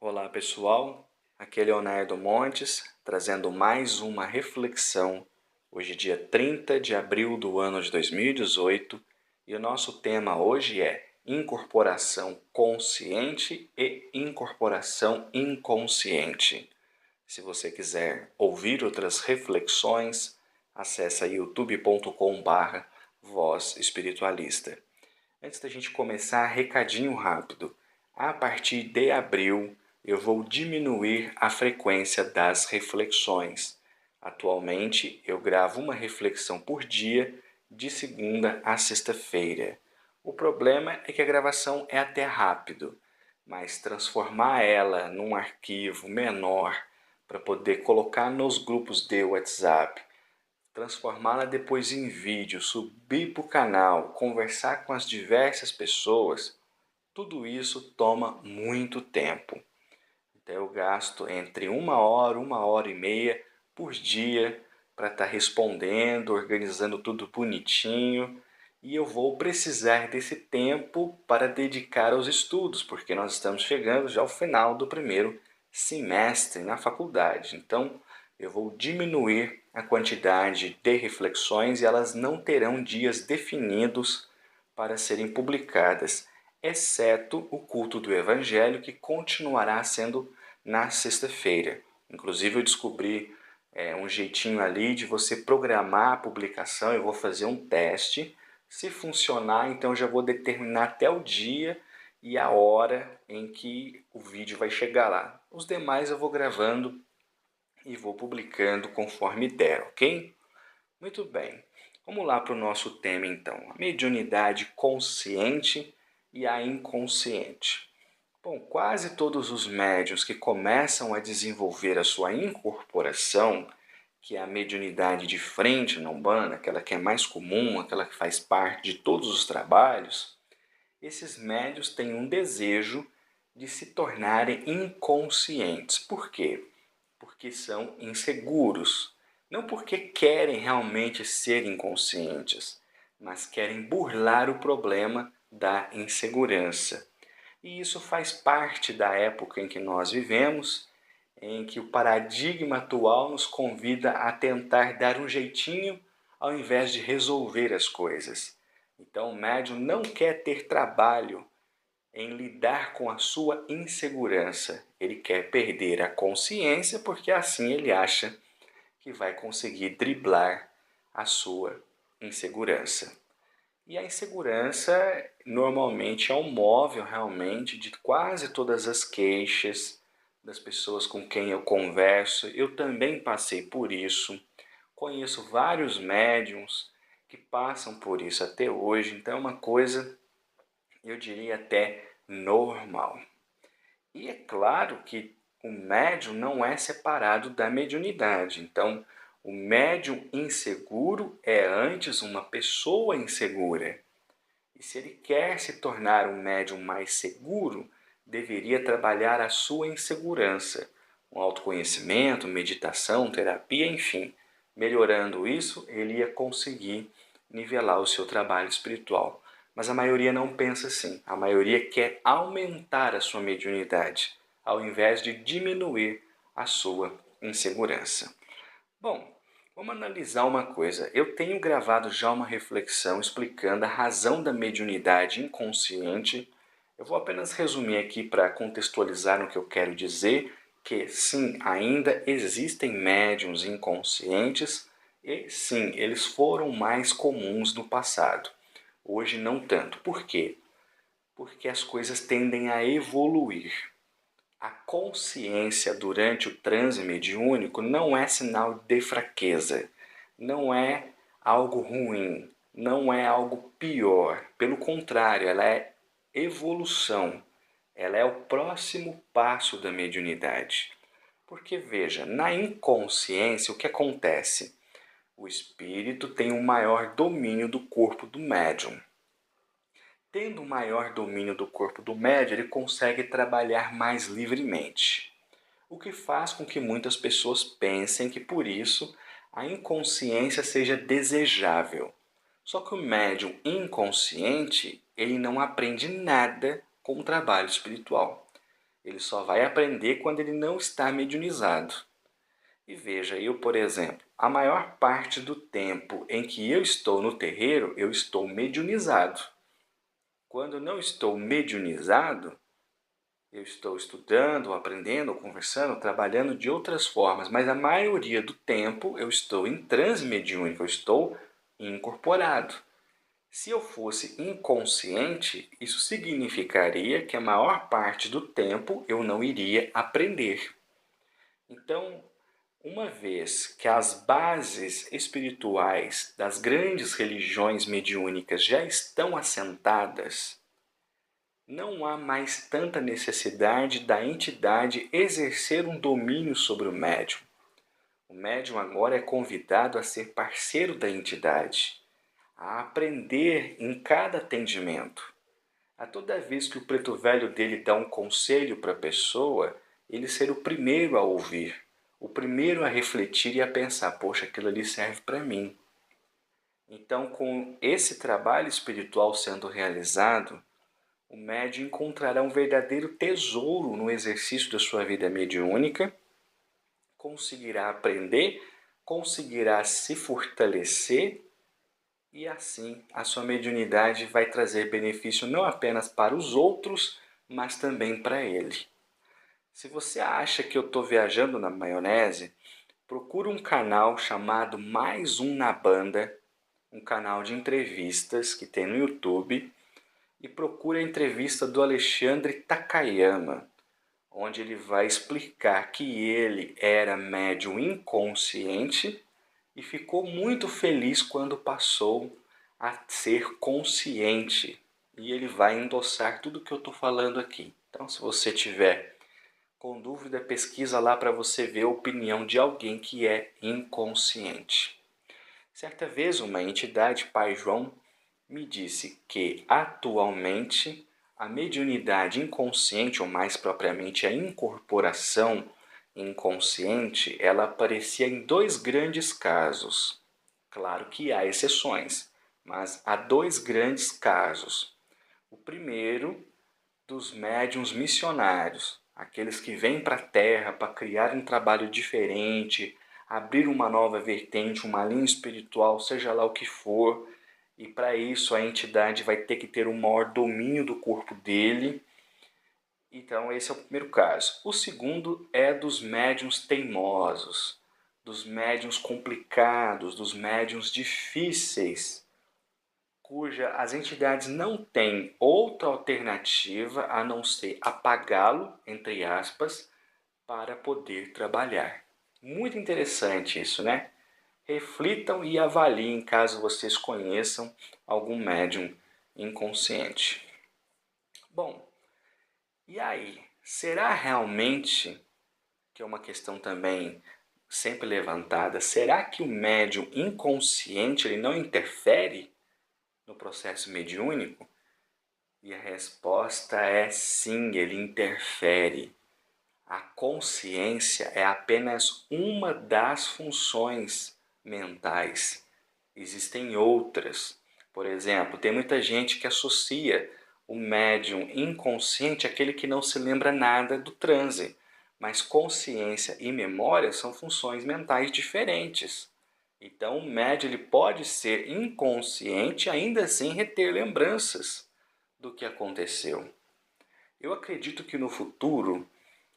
Olá pessoal, aqui é Leonardo Montes, trazendo mais uma reflexão. Hoje, dia 30 de abril do ano de 2018, e o nosso tema hoje é incorporação consciente e incorporação inconsciente. Se você quiser ouvir outras reflexões, acesse youtube.com/voz espiritualista. Antes da gente começar, recadinho rápido. A partir de abril, eu vou diminuir a frequência das reflexões. Atualmente, eu gravo uma reflexão por dia, de segunda a sexta-feira. O problema é que a gravação é até rápido, mas transformar ela num arquivo menor para poder colocar nos grupos de WhatsApp, transformá-la depois em vídeo, subir para o canal, conversar com as diversas pessoas, tudo isso toma muito tempo. Então eu gasto entre 1 hora e meia por dia para estar respondendo, organizando tudo bonitinho. E eu vou precisar desse tempo para dedicar aos estudos, porque nós estamos chegando já ao final do primeiro semestre na faculdade. Então eu vou diminuir a quantidade de reflexões e elas não terão dias definidos para serem publicadas, exceto o culto do Evangelho, que continuará sendo na sexta-feira. Inclusive eu descobri um jeitinho ali de você programar a publicação. Eu vou fazer um teste. Se funcionar, então eu já vou determinar até o dia e a hora em que o vídeo vai chegar lá. Os demais eu vou gravando e vou publicando conforme der, ok? Muito bem. Vamos lá para o nosso tema então, a mediunidade consciente e a inconsciente. Bom, quase todos os médiuns que começam a desenvolver a sua incorporação, que é a mediunidade de frente na Umbanda, aquela que é mais comum, aquela que faz parte de todos os trabalhos, esses médiuns têm um desejo de se tornarem inconscientes. Por quê? Porque são inseguros. Não porque querem realmente ser inconscientes, mas querem burlar o problema da insegurança. E isso faz parte da época em que nós vivemos, em que o paradigma atual nos convida a tentar dar um jeitinho ao invés de resolver as coisas. Então o médium não quer ter trabalho em lidar com a sua insegurança. Ele quer perder a consciência porque assim ele acha que vai conseguir driblar a sua insegurança. E a insegurança normalmente é um móvel realmente de quase todas as queixas das pessoas com quem eu converso. Eu também passei por isso. Conheço vários médiums que passam por isso até hoje. Então é uma coisa, eu diria até normal. E é claro que o médium não é separado da mediunidade. Então, o médium inseguro é antes uma pessoa insegura. E se ele quer se tornar um médium mais seguro, deveria trabalhar a sua insegurança, um autoconhecimento, meditação, terapia, enfim. Melhorando isso, ele ia conseguir nivelar o seu trabalho espiritual. Mas a maioria não pensa assim. A maioria quer aumentar a sua mediunidade, ao invés de diminuir a sua insegurança. Bom, vamos analisar uma coisa. Eu tenho gravado já uma reflexão explicando a razão da mediunidade inconsciente. Eu vou apenas resumir aqui para contextualizar no que eu quero dizer, que sim, ainda existem médiuns inconscientes e sim, eles foram mais comuns no passado. Hoje não tanto. Por quê? Porque as coisas tendem a evoluir. A consciência durante o transe mediúnico não é sinal de fraqueza, não é algo ruim, não é algo pior. Pelo contrário, ela é evolução, ela é o próximo passo da mediunidade. Porque veja, na inconsciência o que acontece? O espírito tem um maior domínio do corpo do médium. Tendo um maior domínio do corpo do médium, ele consegue trabalhar mais livremente. O que faz com que muitas pessoas pensem que por isso a inconsciência seja desejável. Só que o médium inconsciente, ele não aprende nada com o trabalho espiritual. Ele só vai aprender quando ele não está mediunizado. E veja, eu, por exemplo, a maior parte do tempo em que eu estou no terreiro, eu estou mediunizado. Quando eu não estou mediunizado, eu estou estudando, aprendendo, conversando, trabalhando de outras formas, mas a maioria do tempo eu estou em transe mediúnico, eu estou incorporado. Se eu fosse inconsciente, isso significaria que a maior parte do tempo eu não iria aprender. Então, uma vez que as bases espirituais das grandes religiões mediúnicas já estão assentadas, não há mais tanta necessidade da entidade exercer um domínio sobre o médium. O médium agora é convidado a ser parceiro da entidade, a aprender em cada atendimento. A toda vez que o preto velho dele dá um conselho para a pessoa, ele ser o primeiro a ouvir, o primeiro a refletir e a pensar, poxa, aquilo ali serve para mim. Então, com esse trabalho espiritual sendo realizado, o médium encontrará um verdadeiro tesouro no exercício da sua vida mediúnica, conseguirá aprender, conseguirá se fortalecer e assim a sua mediunidade vai trazer benefício não apenas para os outros, mas também para ele. Se você acha que eu estou viajando na maionese, procura um canal chamado Mais Um na Banda, um canal de entrevistas que tem no YouTube, e procure a entrevista do Alexandre Takayama, onde ele vai explicar que ele era médium inconsciente e ficou muito feliz quando passou a ser consciente. E ele vai endossar tudo que eu estou falando aqui. Então, se você tiver com dúvida, pesquisa lá para você ver a opinião de alguém que é inconsciente. Certa vez, uma entidade, Pai João, me disse que atualmente a mediunidade inconsciente, ou mais propriamente a incorporação inconsciente, ela aparecia em dois grandes casos. Claro que há exceções, mas há dois grandes casos. O primeiro, dos médiuns missionários, aqueles que vêm para a Terra para criar um trabalho diferente, abrir uma nova vertente, uma linha espiritual, seja lá o que for, e para isso a entidade vai ter que ter um maior domínio do corpo dele. Então esse é o primeiro caso. O segundo é dos médiuns teimosos, dos médiuns complicados, dos médiuns difíceis, cuja as entidades não têm outra alternativa a não ser apagá-lo, entre aspas, para poder trabalhar. Muito interessante isso, né? Reflitam e avaliem caso vocês conheçam algum médium inconsciente. Bom, e aí? Será realmente, que é uma questão também sempre levantada, será que o médium inconsciente ele não interfere no processo mediúnico? E a resposta é sim, ele interfere. A consciência é apenas uma das funções mentais. Existem outras. Por exemplo, tem muita gente que associa o médium inconsciente àquele que não se lembra nada do transe. Mas consciência e memória são funções mentais diferentes. Então, o médium ele pode ser inconsciente e ainda assim reter lembranças do que aconteceu. Eu acredito que no futuro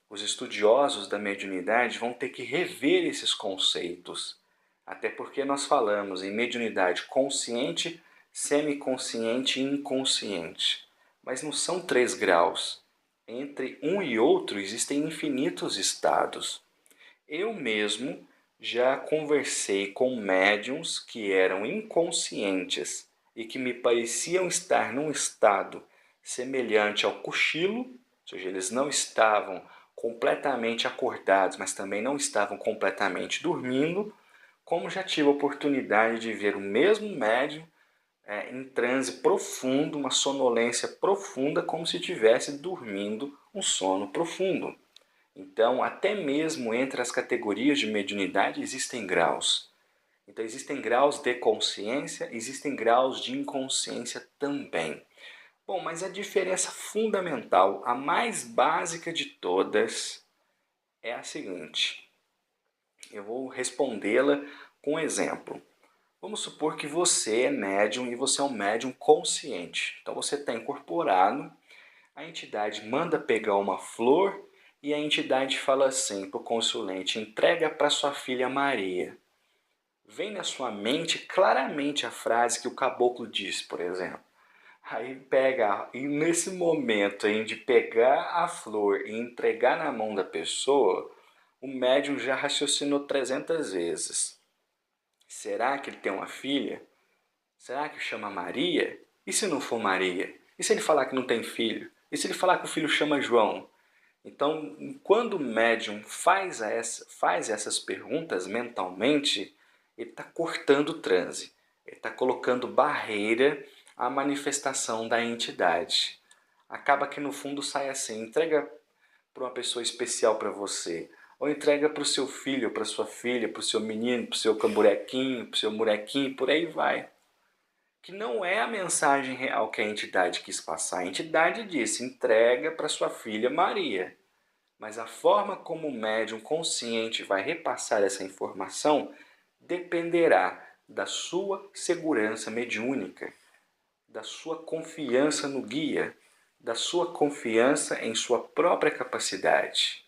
os estudiosos da mediunidade vão ter que rever esses conceitos, até porque nós falamos em mediunidade consciente, semiconsciente e inconsciente. Mas não são 3 graus. Entre um e outro existem infinitos estados. Eu mesmo já conversei com médiums que eram inconscientes e que me pareciam estar num estado semelhante ao cochilo, ou seja, eles não estavam completamente acordados, mas também não estavam completamente dormindo, como já tive a oportunidade de ver o mesmo médium em transe profundo, uma sonolência profunda, como se estivesse dormindo um sono profundo. Então, até mesmo entre as categorias de mediunidade existem graus. Então, existem graus de consciência, existem graus de inconsciência também. Bom, mas a diferença fundamental, a mais básica de todas, é a seguinte. Eu vou respondê-la com um exemplo. Vamos supor que você é médium e você é um médium consciente. Então você está incorporado, a entidade manda pegar uma flor e a entidade fala assim para o consulente: entrega para sua filha Maria. Vem na sua mente claramente a frase que o caboclo diz, por exemplo. Aí pega, e nesse momento aí de pegar a flor e entregar na mão da pessoa, o médium já raciocinou 300 vezes. Será que ele tem uma filha? Será que chama Maria? E se não for Maria? E se ele falar que não tem filho? E se ele falar que o filho chama João? Então, quando o médium faz essas perguntas mentalmente, ele está cortando o transe, ele está colocando barreira à manifestação da entidade. Acaba que no fundo sai assim: entrega para uma pessoa especial para você, ou entrega para o seu filho, para sua filha, para o seu menino, para o seu bonequinho, para o seu bonequinho, por aí vai. Que não é a mensagem real que a entidade quis passar. A entidade disse: entrega para sua filha Maria. Mas a forma como o médium consciente vai repassar essa informação dependerá da sua segurança mediúnica, da sua confiança no guia, da sua confiança em sua própria capacidade.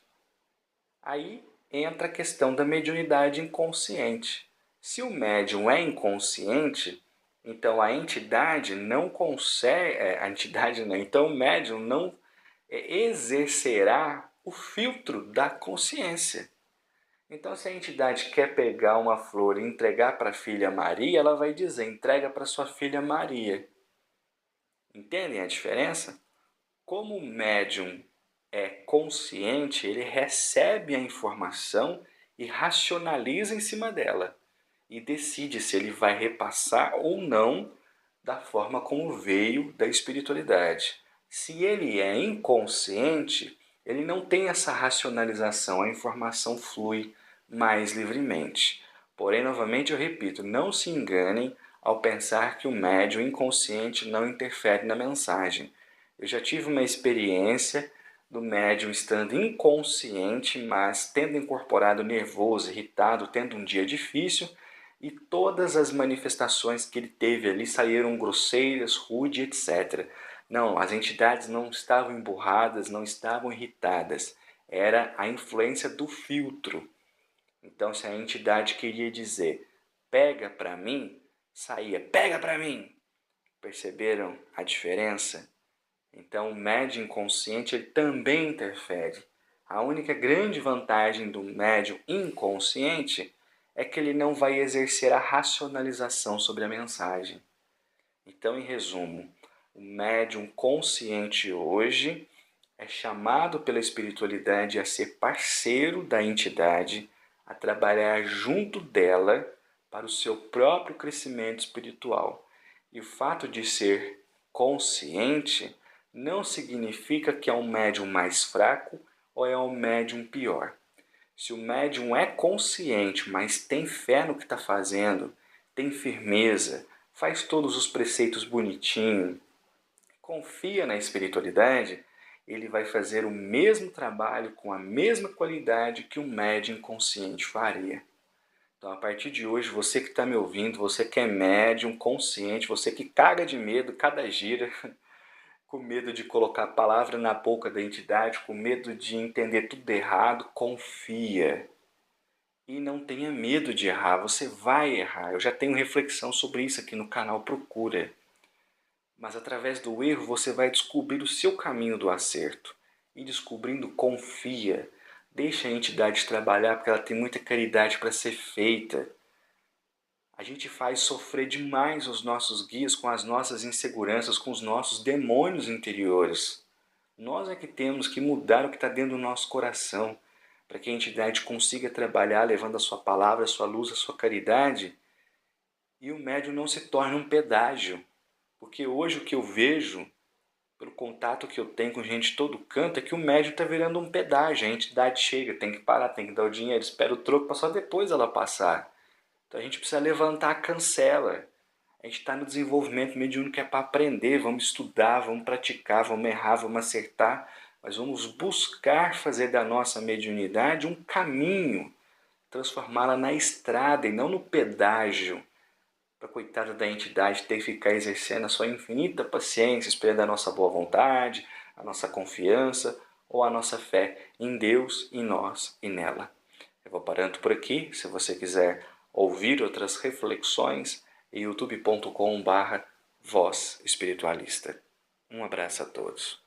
Aí entra a questão da mediunidade inconsciente. Se o médium é inconsciente, então a entidade não consegue, então o médium não exercerá o filtro da consciência. Então, se a entidade quer pegar uma flor e entregar para a filha Maria, ela vai dizer: entrega para sua filha Maria. Entendem a diferença? Como o médium é consciente, ele recebe a informação e racionaliza em cima dela e decide se ele vai repassar ou não da forma como veio da espiritualidade. Se ele é inconsciente, ele não tem essa racionalização, a informação flui mais livremente. Porém, novamente eu repito, não se enganem ao pensar que o médium inconsciente não interfere na mensagem. Eu já tive uma experiência do médium estando inconsciente, mas tendo incorporado nervoso, irritado, tendo um dia difícil, e todas as manifestações que ele teve ali saíram grosseiras, rude, etc. Não, as entidades não estavam emburradas, não estavam irritadas. Era a influência do filtro. Então, se a entidade queria dizer pega para mim, saía pega para mim. Perceberam a diferença? Então, o médium inconsciente ele também interfere. A única grande vantagem do médium inconsciente é que ele não vai exercer a racionalização sobre a mensagem. Então, em resumo, o médium consciente hoje é chamado pela espiritualidade a ser parceiro da entidade, a trabalhar junto dela para o seu próprio crescimento espiritual. E o fato de ser consciente não significa que é um médium mais fraco ou é um médium pior. Se o médium é consciente, mas tem fé no que está fazendo, tem firmeza, faz todos os preceitos bonitinho, confia na espiritualidade, ele vai fazer o mesmo trabalho com a mesma qualidade que um médium consciente faria. Então, a partir de hoje, você que está me ouvindo, você que é médium consciente, você que caga de medo cada gira, com medo de colocar a palavra na boca da entidade, com medo de entender tudo errado, confia. E não tenha medo de errar, você vai errar. Eu já tenho reflexão sobre isso aqui no canal, procura. Mas através do erro você vai descobrir o seu caminho do acerto. E descobrindo, confia. Deixa a entidade trabalhar porque ela tem muita caridade para ser feita. A gente faz sofrer demais os nossos guias com as nossas inseguranças, com os nossos demônios interiores. Nós é que temos que mudar o que está dentro do nosso coração, para que a entidade consiga trabalhar levando a sua palavra, a sua luz, a sua caridade, e o médium não se torne um pedágio. Porque hoje o que eu vejo, pelo contato que eu tenho com gente de todo canto, é que o médium está virando um pedágio. A entidade chega, tem que parar, tem que dar o dinheiro, espera o troco para só depois ela passar. Então a gente precisa levantar a cancela. A gente está no desenvolvimento mediúnico, é para aprender, vamos estudar, vamos praticar, vamos errar, vamos acertar, mas vamos buscar fazer da nossa mediunidade um caminho, transformá-la na estrada e não no pedágio, para coitada da entidade ter que ficar exercendo a sua infinita paciência, esperando a nossa boa vontade, a nossa confiança ou a nossa fé em Deus, em nós e nela. Eu vou parando por aqui. Se você quiser ouvir outras reflexões, youtube.com/Voz Espiritualista. Um abraço a todos.